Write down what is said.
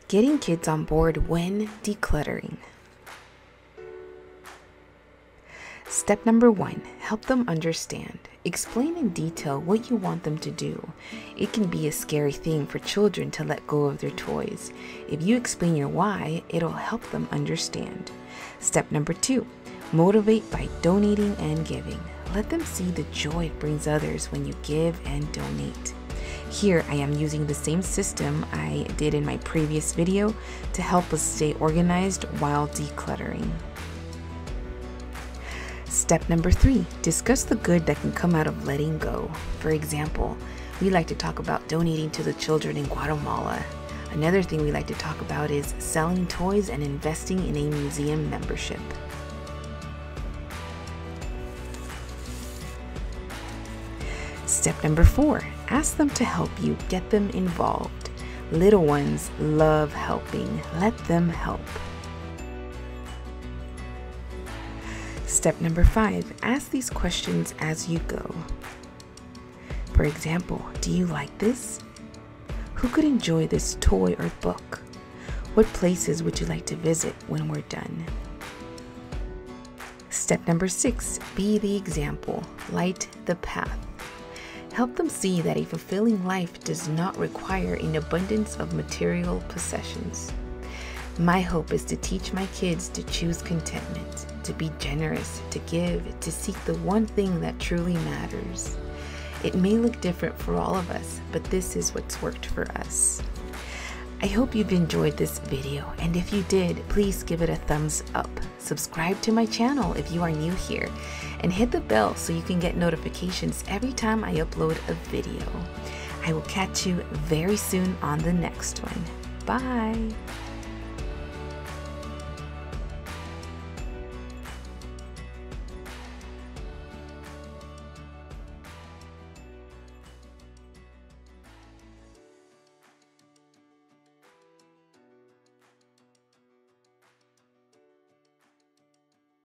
Getting kids on board when decluttering. Step number 1, help them understand. Explain in detail what you want them to do. It can be a scary thing for children to let go of their toys. If you explain your why, it'll help them understand. Step number 2, motivate by donating and giving. Let them see the joy it brings others when you give and donate. Here I am using the same system I did in my previous video to help us stay organized while decluttering. Step number 3, discuss the good that can come out of letting go. For example, we like to talk about donating to the children in Guatemala. Another thing we like to talk about is selling toys and investing in a museum membership. Step number 4, ask them to help you, get them involved. Little ones love helping. Let them help. Step number 5, ask these questions as you go. For example, do you like this? Who could enjoy this toy or book? What places would you like to visit when we're done? Step number 6, be the example. Light the path. Help them see that a fulfilling life does not require an abundance of material possessions. My hope is to teach my kids to choose contentment, to be generous, to give, to seek the one thing that truly matters. It may look different for all of us, but this is what's worked for us. I hope you've enjoyed this video, and if you did, please give it a thumbs up. Subscribe to my channel if you are new here, and hit the bell so you can get notifications every time I upload a video. I will catch you very soon on the next one. Bye!